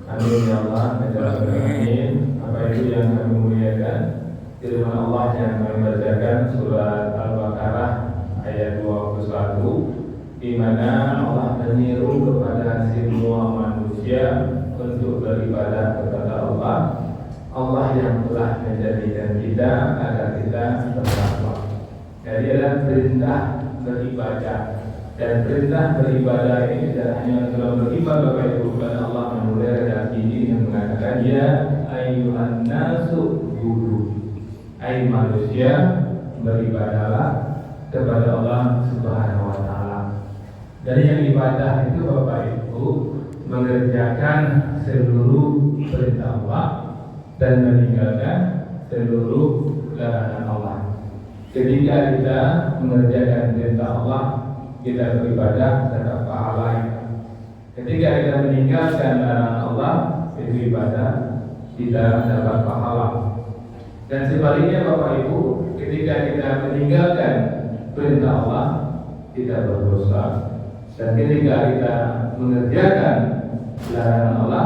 Amin ya Allah, amin. Apa itu yang kami muliakan? Firman Allah yang kami bacakan surat Al-Baqarah ayat 21, di mana Allah menyeru kepada semua manusia untuk beribadah kepada Allah. Allah yang telah menjadikan kita agar kita bertakwa. Jadi adalah perintah beribadah. Dan perintah beribadah ini tidak hanya dalam beribadah kepada Ibu kepada Allah menulis dan ini yang mengatakan ya ayyuhan nasu budu. Hai manusia, beribadahlah kepada Allah Subhanahu wa taala. Dari yang ibadah itu Bapak Ibu mengerjakan seluruh perintah Allah dan meninggalkan seluruh larangan Allah. Ketika kita mengerjakan perintah Allah, kita beribadah terhadap pahala. Ketika kita meninggalkan larangan Allah, itu ibadah, kita dapat pahala. Dan sebaliknya Bapak Ibu, ketika kita meninggalkan perintah Allah, kita berdosa. Dan ketika kita mengerjakan larangan Allah,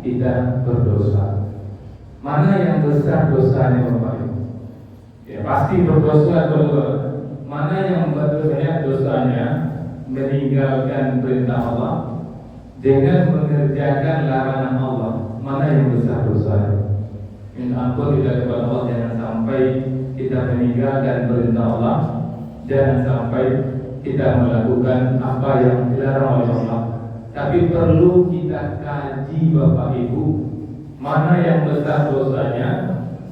kita berdosa. Mana yang besar dosanya Bapak Ibu? Ya pasti berdosa dulu. Mana yang banyak dosanya meninggalkan perintah Allah dengan mengerjakan larangan Allah? Mana yang besar dosanya? Minta ampun kita kepada Allah, jangan sampai kita meninggalkan perintah Allah, jangan sampai kita melakukan apa yang dilarang oleh Allah. Tapi perlu kita kaji Bapak Ibu, mana yang besar dosanya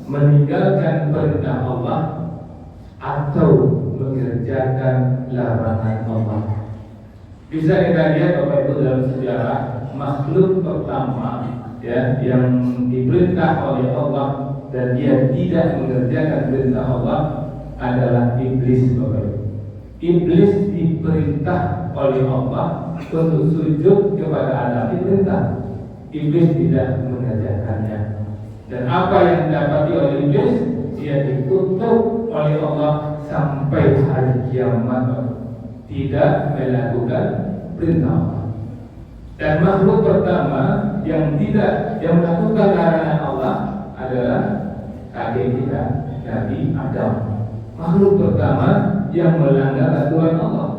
meninggalkan perintah Allah atau mengerjakan larangan Allah. Bisa kita lihat Bapak Ibu dalam sejarah, makhluk pertama ya yang diperintah oleh Allah dan dia tidak mengerjakan perintah Allah adalah iblis Bapak Ibu. Iblis diperintah oleh Allah untuk sujud kepada Adam, diperintah. Iblis tidak mengerjakannya. Dan apa yang didapati oleh iblis, dia dikutuk oleh Allah sampai hari kiamat, tidak melakukan perintah Allah. Dan makhluk pertama yang melakukan larangan Allah adalah kakek kita, Nabi Adam. Makhluk pertama yang melanggar aturan Allah.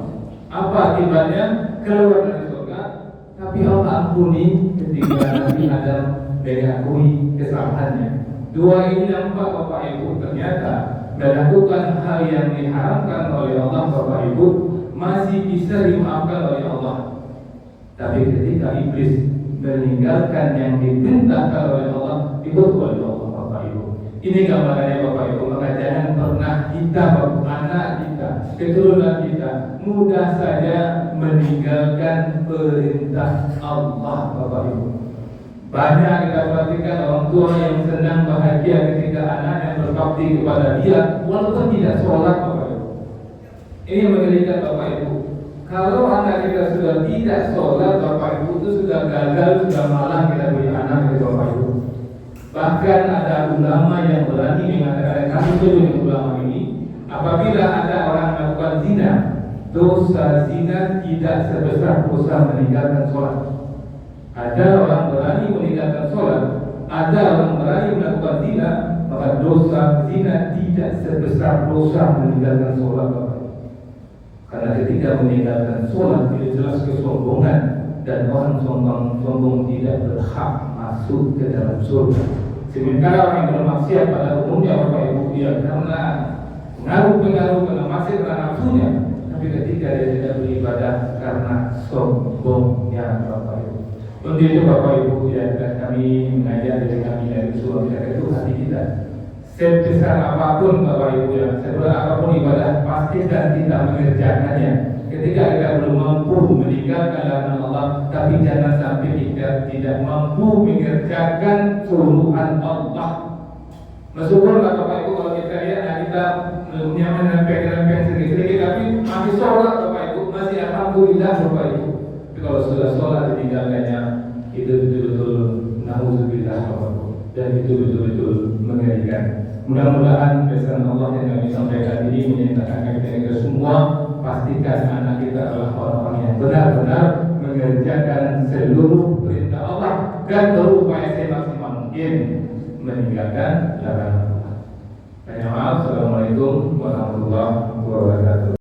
Apa akibatnya? Keluar dari surga, tapi Allah ampuni ketika Nabi Adam mengakui kesalahannya. Dua ini nampak Bapak Ibu ternyata melakukan hal yang diharamkan oleh Allah Bapak Ibu masih bisa dimaafkan oleh Allah. Tapi ketika iblis meninggalkan yang diperintahkan oleh Allah, dikutuk oleh Allah Bapak Ibu. Ini gambarannya Bapak Ibu. Maka jangan pernah kita, anak kita, keturunan kita mudah saja meninggalkan perintah Allah Bapak Ibu. Banyak kita perhatikan orang tua yang senang bahagia ketika anaknya berbakti kepada dia walaupun tidak sholat Bapak Ibu. Ini mengerikan Bapak Ibu. Kalau anak kita sudah tidak sholat Bapak Ibu, itu sudah gagal, sudah malang kita punya anak dari Bapak Ibu. Bahkan ada ulama yang berani mengatakan, kami setuju ulama ini, apabila ada orang melakukan zina, dosa zina tidak sebesar dosa meninggalkan sholat. Ada orang berani meninggalkan sholat, ada orang berani melakukan zina, maka dosa zina tidak sebesar dosa meninggalkan sholat. Karena ketika meninggalkan sholat itu jelas kesombongan dan orang sombong tidak berhak masuk ke dalam surga. Sementara orang yang bermaksiat pada umumnya Bapak Ibu dia karena pengaruh karena maksiat karena nafsunya, tapi ketika dia tidak beribadah karena sombongnya Bapak Ibu. Untuk itu Bapak Ibu ya kami mengajar dari kami dari surga itu hati kita. Sebesar apapun Bapak Ibu ya, seberat apapun ibadah pastikan kita mengerjakannya. Ketika kita belum mampu meninggalkan larangan Allah, tapi jangan sampai kita tidak mampu mengerjakan suruhan Allah. Meskipun Bapak Ibu kalau kita lihat kita nyaman rempeng sedikit-sedikit, tapi masih sholat Bapak Ibu, masih alhamdulillah Bapak Ibu. Tapi kalau sudah sholat ditinggalkannya, itu betul-betul na'udzubillah Bapak Ibu, dan itu betul-betul mengerikan. Mudah-mudahan pesan Allah yang kami sampaikan ini menyatakan kepada kita semua, pastikan anak kita adalah orang-orang yang benar-benar mengerjakan seluruh perintah Allah dan berupaya semaksimal mungkin meninggalkan larangan Tuhan. Banyak maaf. Assalamualaikum warahmatullahi wabarakatuh.